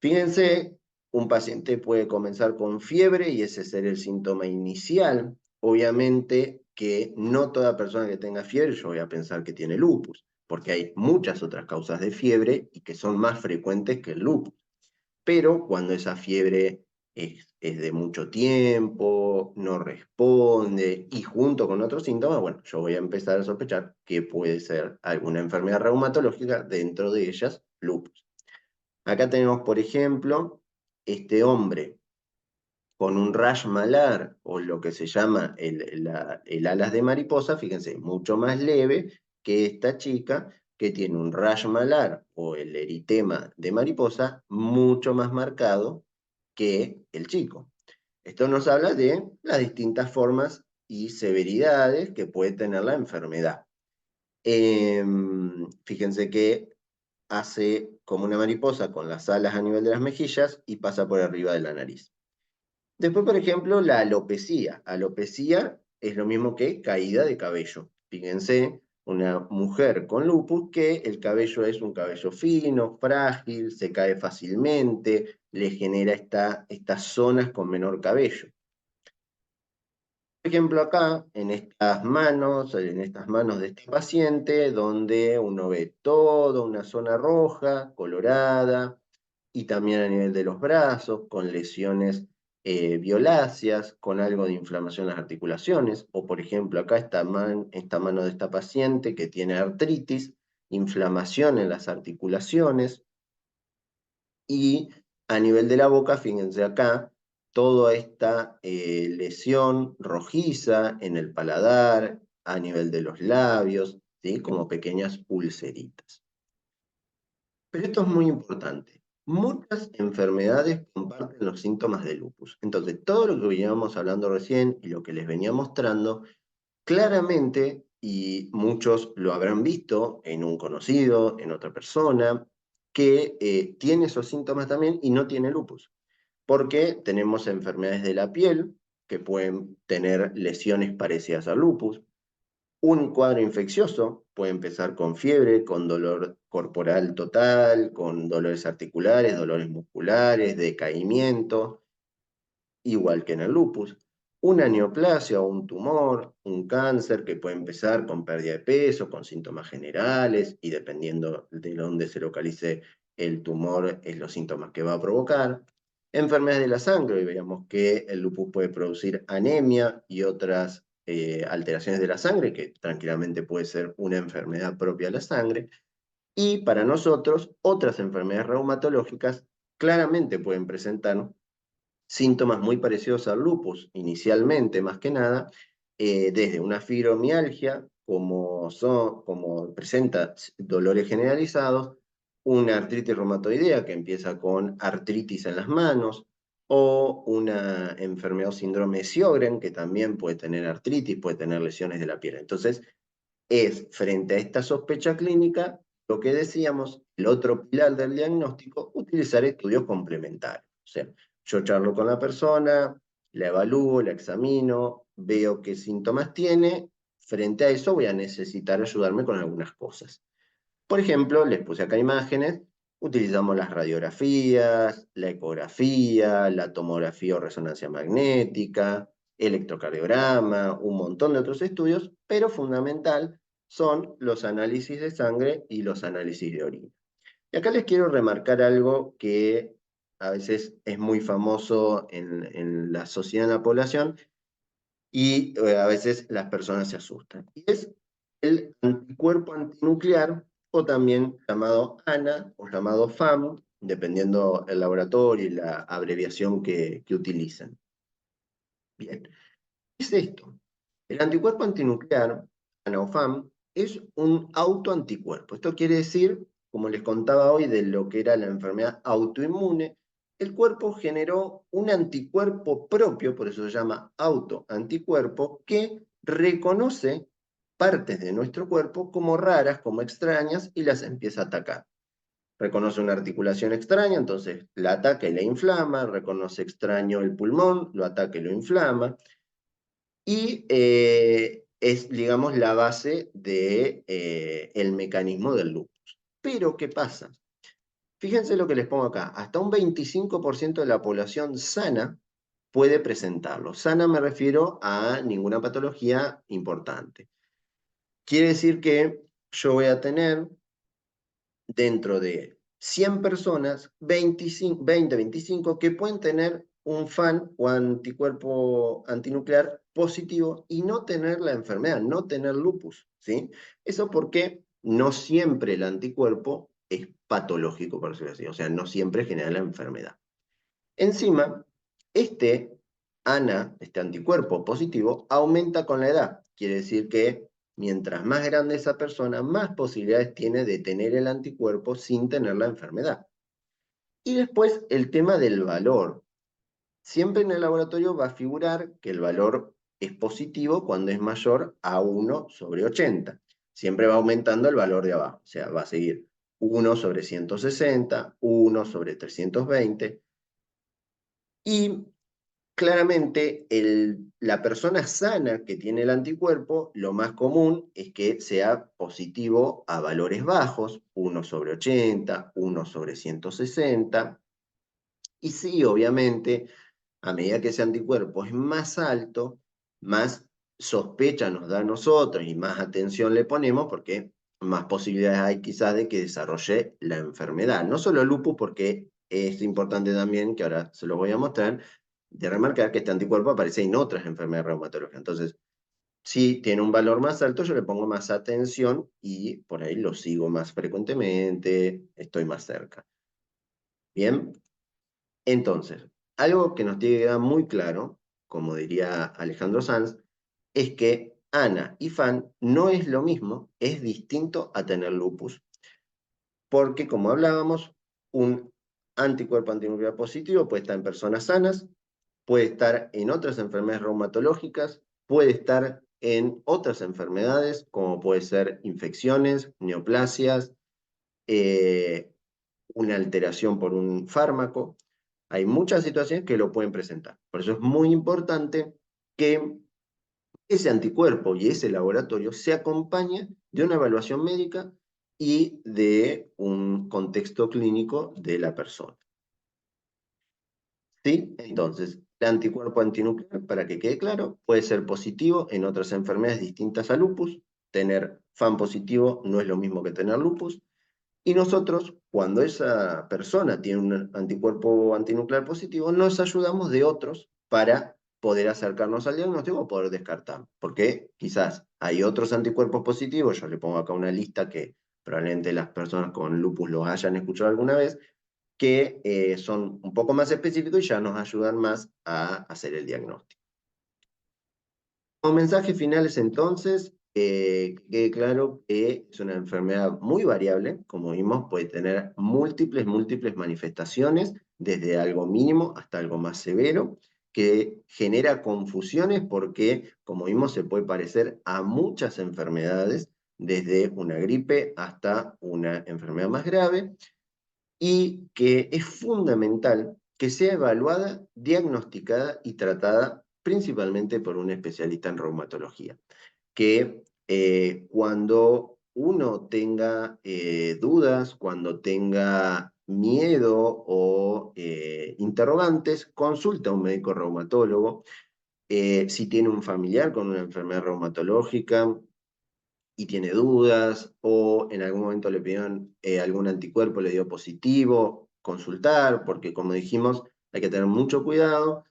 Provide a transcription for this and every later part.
Fíjense, un paciente puede comenzar con fiebre y ese ser el síntoma inicial. Obviamente que no toda persona que tenga fiebre yo voy a pensar que tiene lupus, porque hay muchas otras causas de fiebre y que son más frecuentes que el lupus. Pero cuando esa fiebre es de mucho tiempo, no responde y junto con otros síntomas, bueno, yo voy a empezar a sospechar que puede ser alguna enfermedad reumatológica, dentro de ellas lupus. Acá tenemos, por ejemplo, este hombre con un rash malar o lo que se llama el alas de mariposa, fíjense, mucho más leve que esta chica que tiene un rash malar o el eritema de mariposa mucho más marcado que el chico. Esto nos habla de las distintas formas y severidades que puede tener la enfermedad. Fíjense que hace como una mariposa con las alas a nivel de las mejillas y pasa por arriba de la nariz. Después, por ejemplo, la alopecia. Alopecia es lo mismo que caída de cabello. Fíjense, una mujer con lupus que el cabello es un cabello fino, frágil, se cae fácilmente, le genera estas zonas con menor cabello. Por ejemplo, acá, en estas manos de este paciente, donde uno ve toda una zona roja, colorada, y también a nivel de los brazos, con lesiones violáceas, con algo de inflamación en las articulaciones, o por ejemplo, acá esta mano de esta paciente que tiene artritis, inflamación en las articulaciones, y a nivel de la boca, fíjense acá, toda esta lesión rojiza en el paladar, a nivel de los labios, ¿sí? Como pequeñas ulceritas. Pero esto es muy importante. Muchas enfermedades comparten los síntomas de lupus. Entonces, todo lo que veníamos hablando recién y lo que les venía mostrando, claramente, y muchos lo habrán visto en un conocido, en otra persona, que tiene esos síntomas también y no tiene lupus. Porque tenemos enfermedades de la piel que pueden tener lesiones parecidas al lupus. Un cuadro infeccioso puede empezar con fiebre, con dolor corporal total, con dolores articulares, dolores musculares, decaimiento, igual que en el lupus. Una neoplasia o un tumor, un cáncer que puede empezar con pérdida de peso, con síntomas generales y dependiendo de dónde se localice el tumor, es los síntomas que va a provocar. Enfermedades de la sangre, veamos que el lupus puede producir anemia y otras alteraciones de la sangre, que tranquilamente puede ser una enfermedad propia de la sangre. Y para nosotros, otras enfermedades reumatológicas claramente pueden presentar síntomas muy parecidos al lupus, inicialmente más que nada, desde una fibromialgia, como presenta dolores generalizados, una artritis reumatoidea que empieza con artritis en las manos, o una enfermedad o síndrome de Sjögren, que también puede tener artritis, puede tener lesiones de la piel. Entonces, es frente a esta sospecha clínica, lo que decíamos, el otro pilar del diagnóstico, utilizar estudios complementarios. O sea, yo charlo con la persona, la evalúo, la examino, veo qué síntomas tiene, frente a eso voy a necesitar ayudarme con algunas cosas. Por ejemplo, les puse acá imágenes, utilizamos las radiografías, la ecografía, la tomografía o resonancia magnética, electrocardiograma, un montón de otros estudios, pero fundamental son los análisis de sangre y los análisis de orina. Y acá les quiero remarcar algo que a veces es muy famoso en la sociedad, en la población, y a veces las personas se asustan. Y es el anticuerpo antinuclear, o también llamado ANA o llamado FAM, dependiendo el laboratorio y la abreviación que utilicen. Bien, ¿qué es esto? El anticuerpo antinuclear, ANA o FAM, es un autoanticuerpo. Esto quiere decir, como les contaba hoy, de lo que era la enfermedad autoinmune, el cuerpo generó un anticuerpo propio, por eso se llama autoanticuerpo, que reconoce partes de nuestro cuerpo como raras, como extrañas, y las empieza a atacar. Reconoce una articulación extraña, entonces la ataca y la inflama, reconoce extraño el pulmón, lo ataca y lo inflama, y es, digamos, la base del el mecanismo del lupus. Pero, ¿qué pasa? Fíjense lo que les pongo acá. Hasta un 25% de la población sana puede presentarlo. Sana me refiero a ninguna patología importante. Quiere decir que yo voy a tener dentro de 100 personas, 25, 20, 25 que pueden tener un FAN o anticuerpo antinuclear positivo y no tener la enfermedad, no tener lupus, ¿sí? Eso porque no siempre el anticuerpo es patológico, por decirlo así, o sea, no siempre genera la enfermedad. Encima, este este anticuerpo positivo, aumenta con la edad. Quiere decir que mientras más grande esa persona, más posibilidades tiene de tener el anticuerpo sin tener la enfermedad. Y después el tema del valor. Siempre en el laboratorio va a figurar que el valor es positivo cuando es mayor a 1/80. Siempre va aumentando el valor de abajo. O sea, va a seguir 1/160, 1/320. Y claramente, la persona sana que tiene el anticuerpo, lo más común es que sea positivo a valores bajos, 1/80, 1/160. Y sí, obviamente, a medida que ese anticuerpo es más alto, más sospecha nos da a nosotros y más atención le ponemos porque más posibilidades hay quizás de que desarrolle la enfermedad. No solo el lupus, porque es importante también, que ahora se lo voy a mostrar, de remarcar que este anticuerpo aparece en otras enfermedades reumatológicas. Entonces, si tiene un valor más alto, yo le pongo más atención y por ahí lo sigo más frecuentemente, estoy más cerca. Bien, entonces, algo que nos tiene que quedar muy claro, como diría Alejandro Sanz, es que ANA y FAN no es lo mismo, es distinto a tener lupus, porque como hablábamos, un anticuerpo antinuclear positivo puede estar en personas sanas, puede estar en otras enfermedades reumatológicas, puede estar en otras enfermedades, como puede ser infecciones, neoplasias, eh, una alteración por un fármaco. Hay muchas situaciones que lo pueden presentar. Por eso es muy importante que ese anticuerpo y ese laboratorio se acompañe de una evaluación médica y de un contexto clínico de la persona. ¿Sí? Entonces, el anticuerpo antinuclear, para que quede claro, puede ser positivo en otras enfermedades distintas a lupus. Tener FAN positivo no es lo mismo que tener lupus. Y nosotros, cuando esa persona tiene un anticuerpo antinuclear positivo, nos ayudamos de otros para poder acercarnos al diagnóstico o poder descartar. Porque quizás hay otros anticuerpos positivos, yo le pongo acá una lista que probablemente las personas con lupus los hayan escuchado alguna vez, que son un poco más específicos y ya nos ayudan más a hacer el diagnóstico. Como mensajes finales entonces, que quede claro que es una enfermedad muy variable, como vimos, puede tener múltiples manifestaciones, desde algo mínimo hasta algo más severo, que genera confusiones porque, como vimos, se puede parecer a muchas enfermedades, desde una gripe hasta una enfermedad más grave, y que es fundamental que sea evaluada, diagnosticada y tratada principalmente por un especialista en reumatología. Que cuando uno tenga dudas, cuando tenga miedo o interrogantes, consulta a un médico reumatólogo. Si tiene un familiar con una enfermedad reumatológica, y tiene dudas, o en algún momento le pidieron algún anticuerpo, le dio positivo, consultar, porque como dijimos, hay que tener mucho cuidado.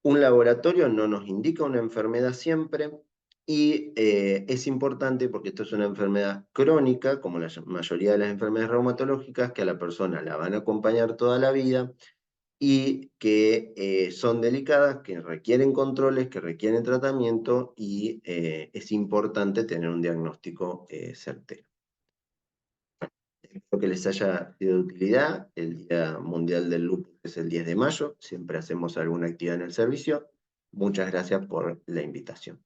Un laboratorio no nos indica una enfermedad siempre, y es importante porque esto es una enfermedad crónica, como la mayoría de las enfermedades reumatológicas, que a la persona la van a acompañar toda la vida, y que son delicadas, que requieren controles, que requieren tratamiento y es importante tener un diagnóstico certero. Espero que les haya sido de utilidad. El Día Mundial del Lupus es el 10 de mayo, siempre hacemos alguna actividad en el servicio. Muchas gracias por la invitación.